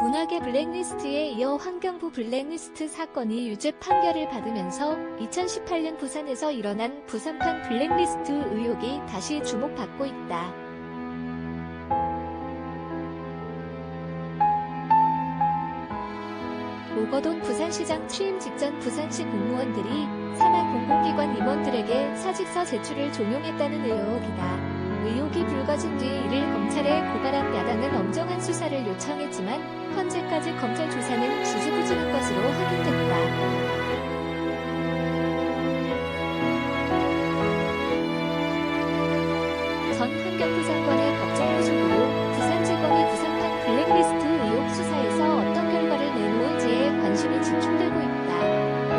문화계 블랙리스트에 이어 환경부 블랙리스트 사건이 유죄 판결을 받으면서 2018년 부산에서 일어난 부산판 블랙리스트 의혹이 다시 주목받고 있다. 오거돈 부산시장 취임 직전 부산시 공무원들이 산하 공공기관 임원들에게 사직서 제출을 종용했다는 의혹이다. 의혹이 불거진 뒤 이를 검찰에 고발한 야당은 엄정한 수사를 요청했지만 현재까지 검찰 조사는 지지부진한 것으로 확인됐다. 전 환경부 장관의 법정 모습으로 부산지검이 부산판 블랙리스트 의혹 수사에서 어떤 결과를 내놓을지에 관심이 집중되고 있다.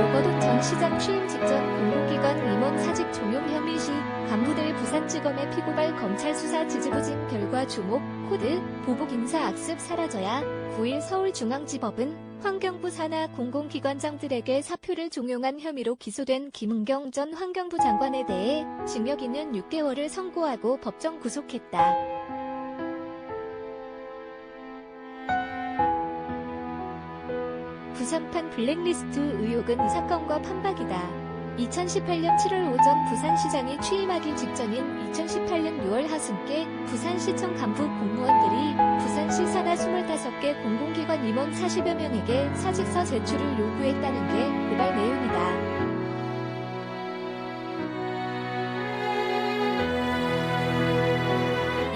오거돈 전 시장 취임 직전 공공기관 임원 사직 종용 혐의 시 간부들 부산지검의 피고발 검찰 수사 지지부진 결과 주목, 코드, 보복 인사 악습 사라져야 9일 서울중앙지법은 환경부 산하 공공기관장들에게 사표를 종용한 혐의로 기소된 김은경 전 환경부 장관에 대해 징역 2년 6개월을 선고하고 법정 구속했다. 부산판 블랙리스트 의혹은 이 사건과 판박이다. 2018년 7월 오전 부산시장이 취임하기 직전인 2018년 6월 하순께 부산시청 간부 공무원들이 부산시 산하 25개 공공기관 임원 40여 명에게 사직서 제출을 요구했다는 게 고발 내용이다.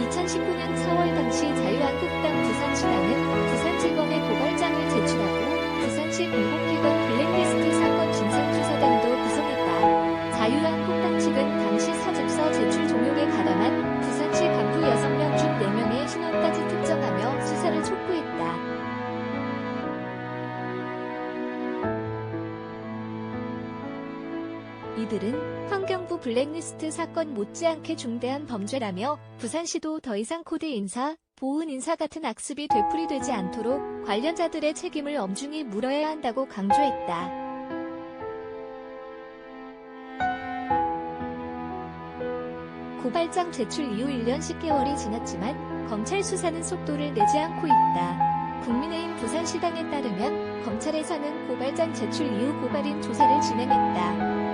2019년 4월 당시 자유한국당 부산시당은 부산지검에 고발장을 제출하고 부산시 공공기관 블랙리스트 사건 진상조사단도 구성했다. 자유한국당 측은 당시 사직서 제출 종용에 가담한 부산시 간부 6명 중 4명의 신원까지 특정하며 수사를 촉구했다. 이들은 환경부 블랙리스트 사건 못지않게 중대한 범죄라며 부산시도 더 이상 코드 인사, 보훈 인사 같은 악습이 되풀이되지 않도록 관련자들의 책임을 엄중히 물어야 한다고 강조했다. 고발장 제출 이후 1년 10개월이 지났지만 검찰 수사는 속도를 내지 않고 있다. 국민의힘 부산시당에 따르면 검찰에서는 고발장 제출 이후 고발인 조사를 진행했다.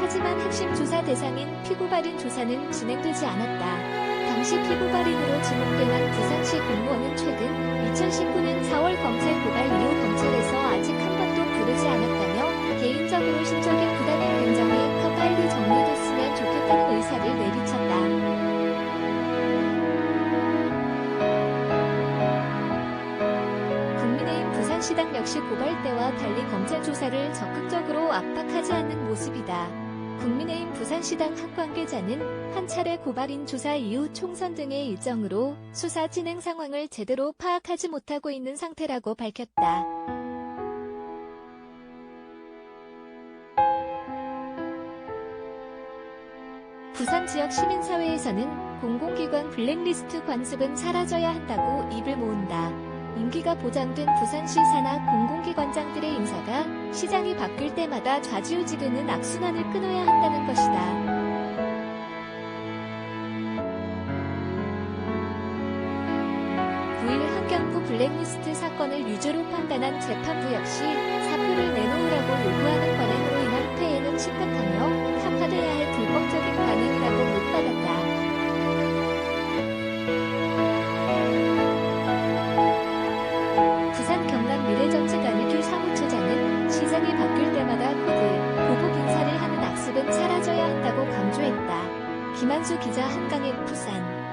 하지만 핵심 조사 대상인 피고발인 조사는 진행되지 않았다. 당시 피고발인으로 지목된 부산시 공무원은 최근 2019년 4월 검찰 고발 이후 검찰에서 아직 한 번도 부르지 않았다며 개인적으로 심적인 부담이 굉장히 커 빨리 정리됐으면 좋겠다는 의사를 내비쳤다. 국민의힘 부산시당 역시 고발 때와 달리 검찰 조사를 적극적으로 압박하지 않는 모습이다. 국민의힘 부산시당 한 관계자는 한 차례 고발인 조사 이후 총선 등의 일정으로 수사 진행 상황을 제대로 파악하지 못하고 있는 상태라고 밝혔다. 부산 지역 시민사회에서는 공공기관 블랙리스트 관습은 사라져야 한다고 입을 모은다. 임기가 보장된 부산시 산하 공공기관장들의 인사가 시장이 바뀔 때마다 좌지우지되는 악순환을 끊어야 한다는 것이다. 환경부 블랙리스트 사건을 유죄로 판단한 재판부 역시 사표를 내놓으라고 요구하는 관행으로 인한 폐해는 심각하며 타파돼야 할 불법적인 반응이라고 못 받았다. 부산 경남 미래정치관의 사무처장은 시장이 바뀔 때마다 코드, 보복 인사를 하는 악습은 사라져야 한다고 강조했다. 김한수 기자 한강의 부산